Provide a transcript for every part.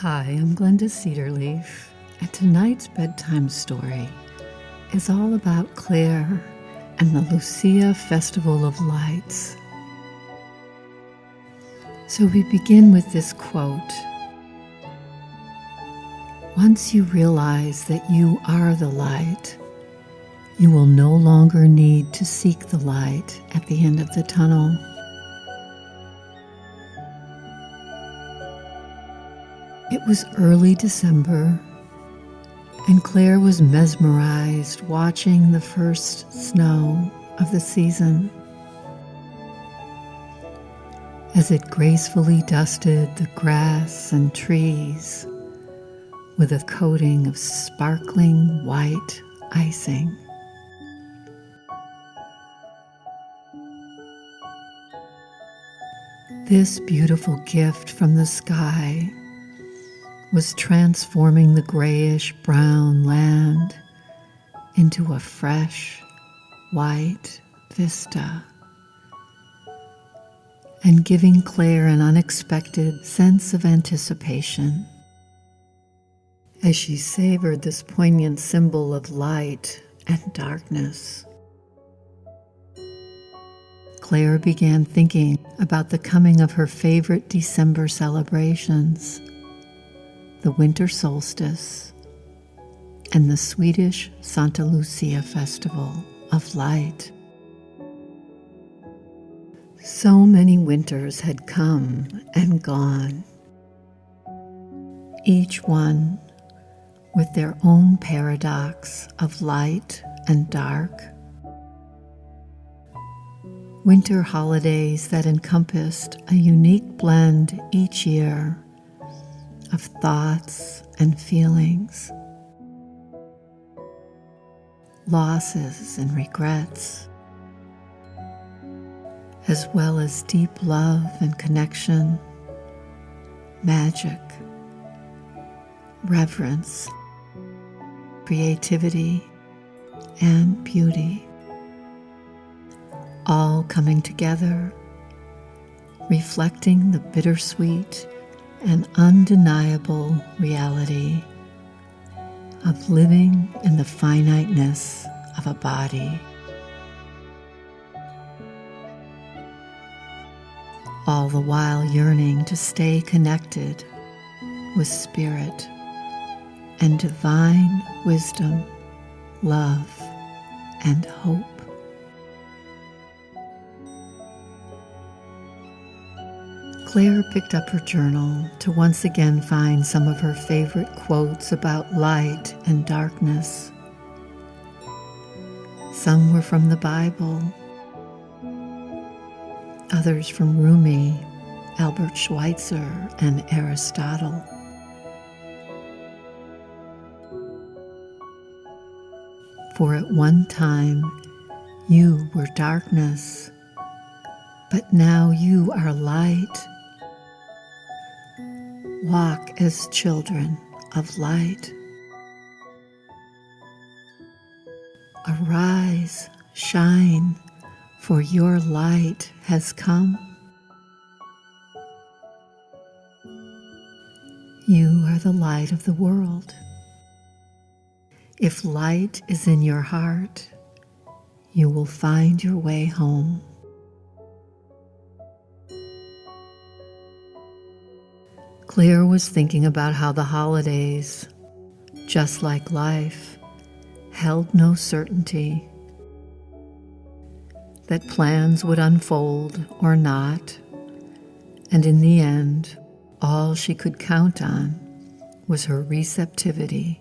Hi, I'm Glenda Cedarleaf, and tonight's bedtime story is all about Claire and the Lucia Festival of Lights. So we begin with this quote. Once you realize that you are the light, you will no longer need to seek the light at the end of the tunnel. It was early December, and Claire was mesmerized watching the first snow of the season. As it gracefully dusted the grass and trees with a coating of sparkling white icing. This beautiful gift from the sky was transforming the grayish-brown land into a fresh, white vista, and giving Claire an unexpected sense of anticipation. As she savored this poignant symbol of light and darkness, Claire began thinking about the coming of her favorite December celebrations, the winter solstice, and the Swedish Santa Lucia festival of light. So many winters had come and gone, each one with their own paradox of light and dark. Winter holidays that encompassed a unique blend each year of thoughts and feelings, losses and regrets, as well as deep love and connection, magic, reverence, creativity, and beauty, all coming together, reflecting the bittersweet and undeniable reality of living in the finiteness of a body. All the while yearning to stay connected with spirit and divine wisdom, love, and hope. Claire picked up her journal to once again find some of her favorite quotes about light and darkness. Some were from the Bible, others from Rumi, Albert Schweitzer, and Aristotle. For at one time you were darkness, but now you are light. Walk as children of light. Arise, shine, for your light has come. You are the light of the world. If light is in your heart, you will find your way home. Claire was thinking about how the holidays, just like life, held no certainty, that plans would unfold or not, and in the end, all she could count on was her receptivity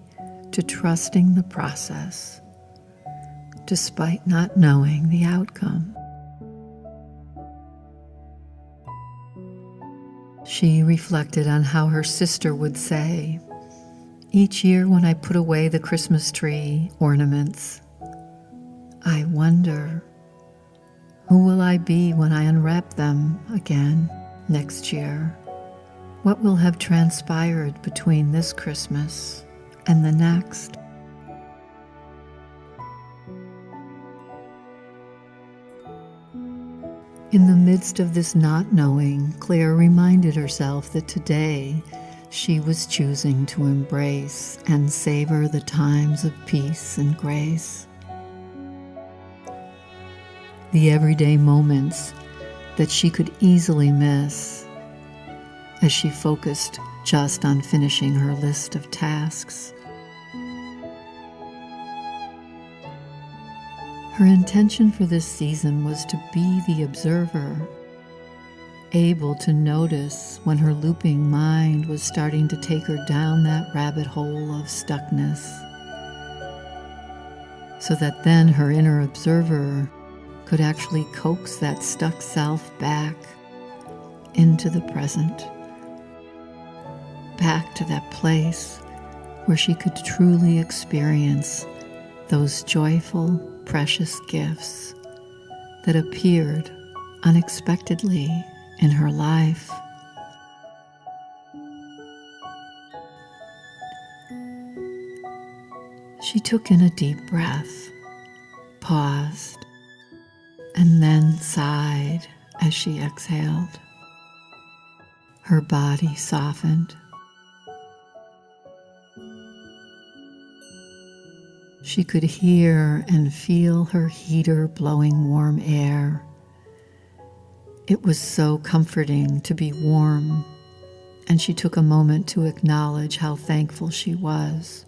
to trusting the process, despite not knowing the outcome. She reflected on how her sister would say, each year when I put away the Christmas tree ornaments, I wonder, who will I be when I unwrap them again next year? What will have transpired between this Christmas and the next? In the midst of this not knowing, Claire reminded herself that today she was choosing to embrace and savor the times of peace and grace. The everyday moments that she could easily miss as she focused just on finishing her list of tasks. Her intention for this season was to be the observer, able to notice when her looping mind was starting to take her down that rabbit hole of stuckness, so that then her inner observer could actually coax that stuck self back into the present, back to that place where she could truly experience those joyful, precious gifts that appeared unexpectedly in her life. She took in a deep breath, paused, and then sighed as she exhaled. Her body softened. She could hear and feel her heater blowing warm air. It was so comforting to be warm, and she took a moment to acknowledge how thankful she was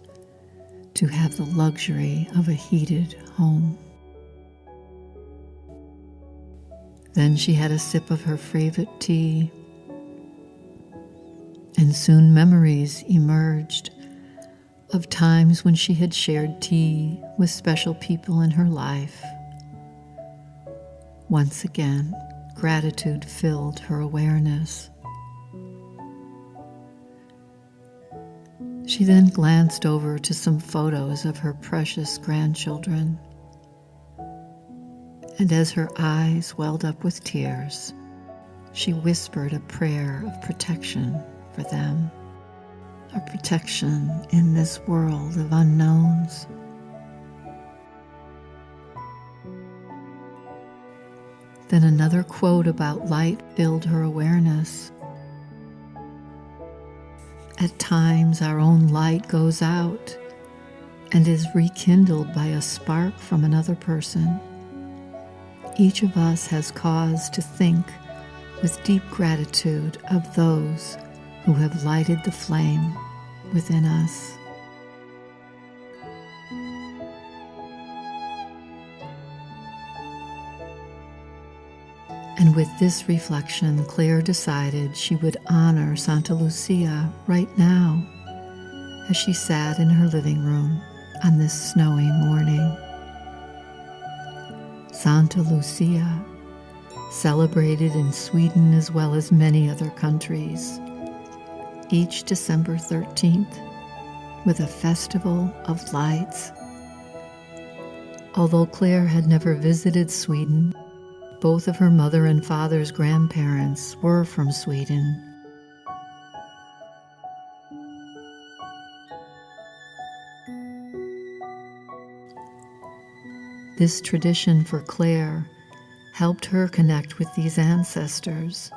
to have the luxury of a heated home. Then she had a sip of her favorite tea, and soon memories emerged of times when she had shared tea with special people in her life. Once again, gratitude filled her awareness. She then glanced over to some photos of her precious grandchildren, and as her eyes welled up with tears, she whispered a prayer of protection for them, a protection in this world of unknowns. Then another quote about light filled her awareness. At times our own light goes out and is rekindled by a spark from another person. Each of us has cause to think with deep gratitude of those who have lighted the flame within us. And with this reflection, Claire decided she would honor Santa Lucia right now as she sat in her living room on this snowy morning. Santa Lucia, celebrated in Sweden as well as many other countries, each December 13th with a festival of lights. Although Claire had never visited Sweden, both of her mother and father's grandparents were from Sweden. This tradition for Claire helped her connect with these ancestors,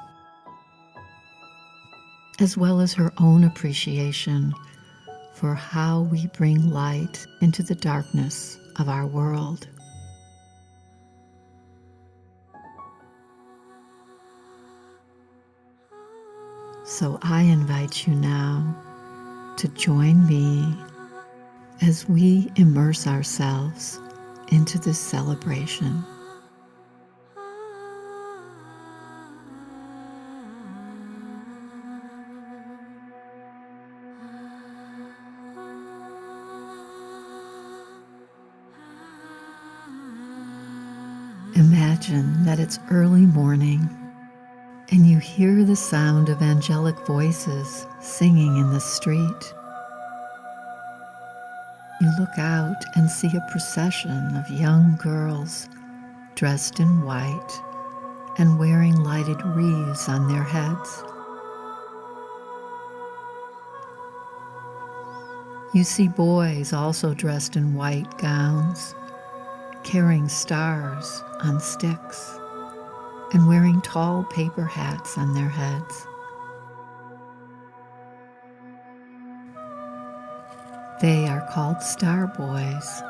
as well as her own appreciation for how we bring light into the darkness of our world. So I invite you now to join me as we immerse ourselves into this celebration. Imagine that it's early morning and you hear the sound of angelic voices singing in the street. You look out and see a procession of young girls dressed in white and wearing lighted wreaths on their heads. You see boys also dressed in white gowns, carrying stars on sticks and wearing tall paper hats on their heads. They are called star boys.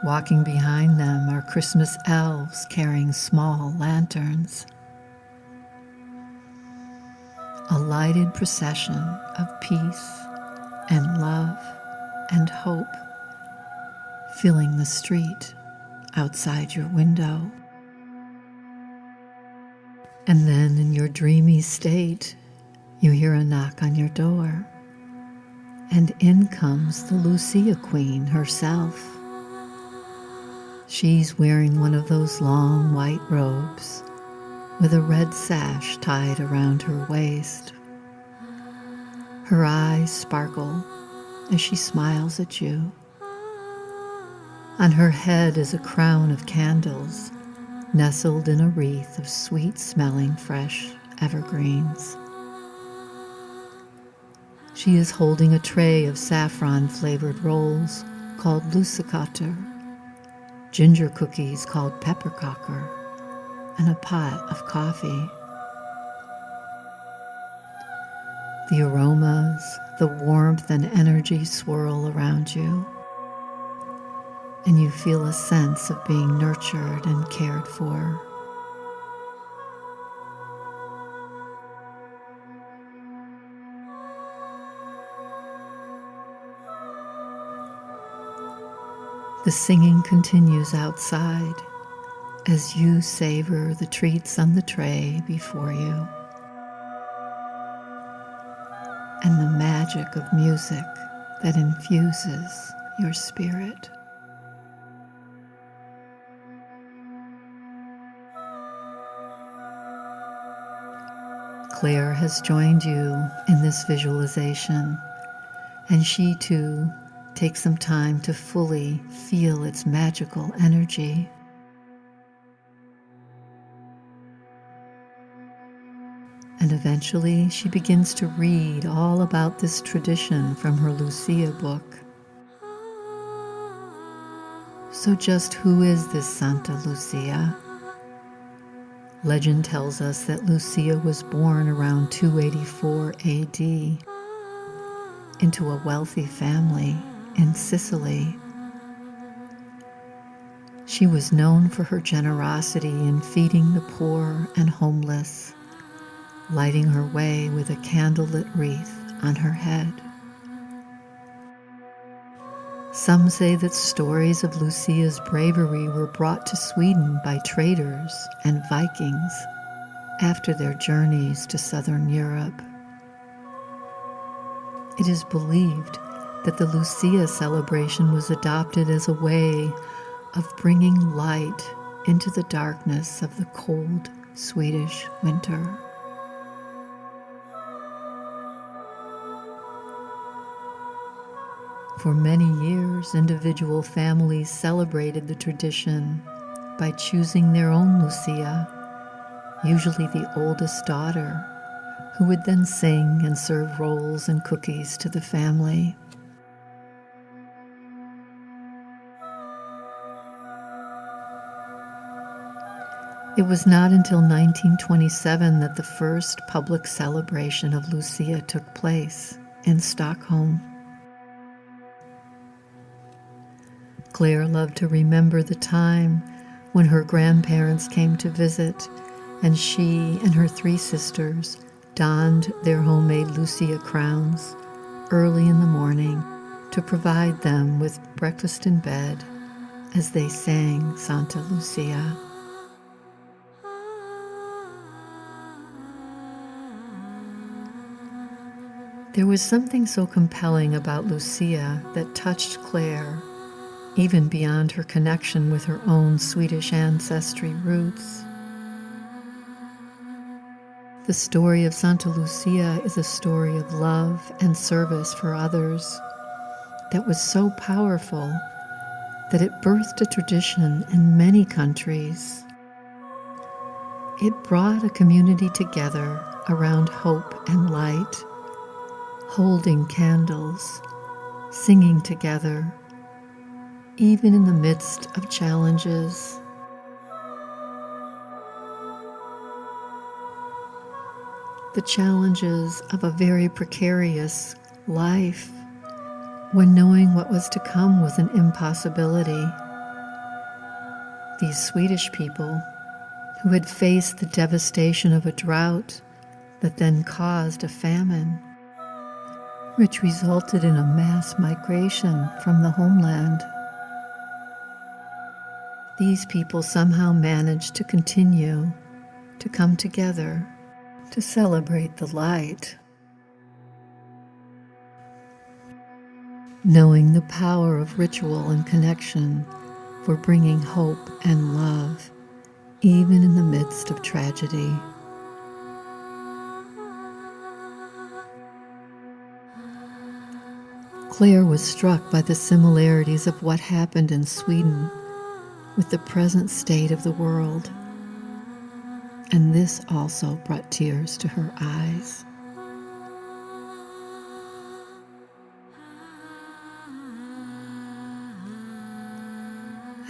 Walking behind them are Christmas elves carrying small lanterns. A lighted procession of peace and love and hope filling the street outside your window. And then in your dreamy state, you hear a knock on your door, and in comes the Lucia Queen herself. She's wearing one of those long white robes with a red sash tied around her waist. Her eyes sparkle as she smiles at you. On her head is a crown of candles, nestled in a wreath of sweet-smelling fresh evergreens. She is holding a tray of saffron-flavored rolls called lucicater, ginger cookies called peppercocker, and a pot of coffee. The aromas, the warmth and energy swirl around you, and you feel a sense of being nurtured and cared for. The singing continues outside as you savor the treats on the tray before you, and the magic of music that infuses your spirit. Claire has joined you in this visualization, and she too takes some time to fully feel its magical energy. And eventually she begins to read all about this tradition from her Lucia book. So just who is this Santa Lucia? Legend tells us that Lucia was born around 284 AD into a wealthy family in Sicily. She was known for her generosity in feeding the poor and homeless, lighting her way with a candlelit wreath on her head. Some say that stories of Lucia's bravery were brought to Sweden by traders and Vikings after their journeys to southern Europe. It is believed that the Lucia celebration was adopted as a way of bringing light into the darkness of the cold Swedish winter. For many years, individual families celebrated the tradition by choosing their own Lucia, usually the oldest daughter, who would then sing and serve rolls and cookies to the family. It was not until 1927 that the first public celebration of Lucia took place in Stockholm. Claire loved to remember the time when her grandparents came to visit, and she and her three sisters donned their homemade Lucia crowns early in the morning to provide them with breakfast in bed as they sang Santa Lucia. There was something so compelling about Lucia that touched Claire, even beyond her connection with her own Swedish ancestry roots. The story of Santa Lucia is a story of love and service for others that was so powerful that it birthed a tradition in many countries. It brought a community together around hope and light, holding candles, singing together, even in the midst of challenges. The challenges of a very precarious life when knowing what was to come was an impossibility. These Swedish people, who had faced the devastation of a drought that then caused a famine, which resulted in a mass migration from the homeland. These people somehow managed to continue to come together to celebrate the light. Knowing the power of ritual and connection for bringing hope and love, even in the midst of tragedy. Claire was struck by the similarities of what happened in Sweden with the present state of the world, and this also brought tears to her eyes.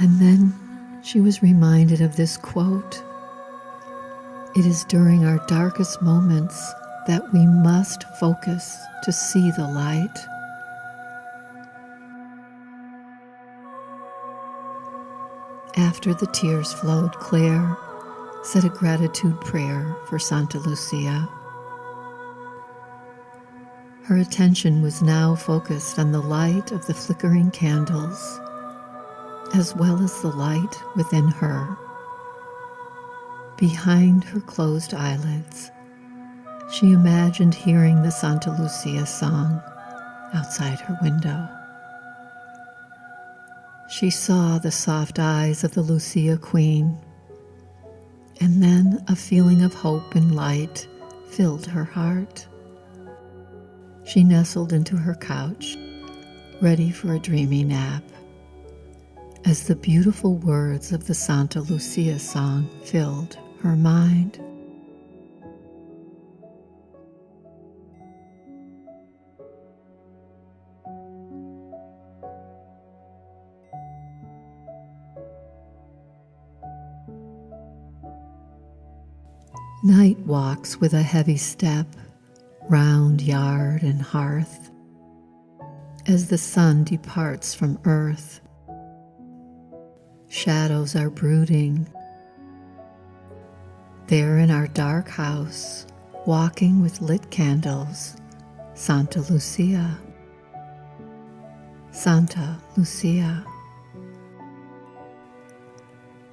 And then she was reminded of this quote: "It is during our darkest moments that we must focus to see the light." After the tears flowed, Claire said a gratitude prayer for Santa Lucia. Her attention was now focused on the light of the flickering candles, as well as the light within her. Behind her closed eyelids, she imagined hearing the Santa Lucia song outside her window. She saw the soft eyes of the Lucia Queen, and then a feeling of hope and light filled her heart. She nestled into her couch, ready for a dreamy nap, as the beautiful words of the Santa Lucia song filled her mind. Night walks with a heavy step round yard and hearth as the sun departs from earth. Shadows are brooding. There in our dark house, walking with lit candles, Santa Lucia. Santa Lucia.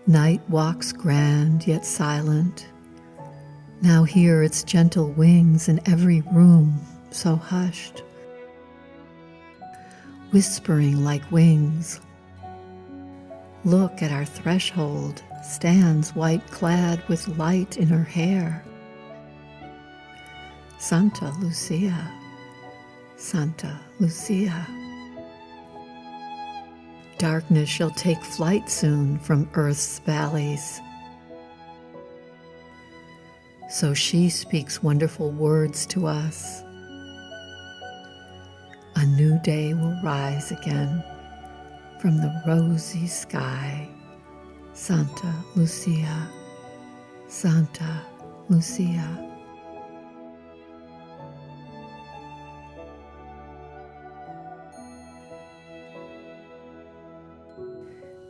Night walks grand yet silent. Now hear its gentle wings in every room so hushed, whispering like wings. Look at our threshold, stands white-clad with light in her hair. Santa Lucia, Santa Lucia. Darkness shall take flight soon from earth's valleys. So she speaks wonderful words to us. A new day will rise again from the rosy sky. Santa Lucia, Santa Lucia.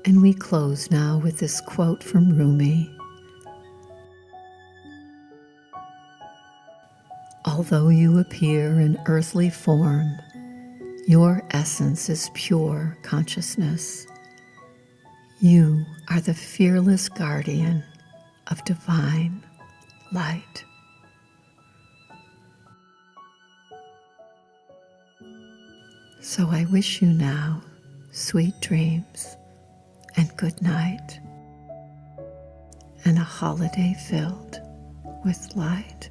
And we close now with this quote from Rumi. Although you appear in earthly form, your essence is pure consciousness. You are the fearless guardian of divine light. So I wish you now sweet dreams and good night, and a holiday filled with light.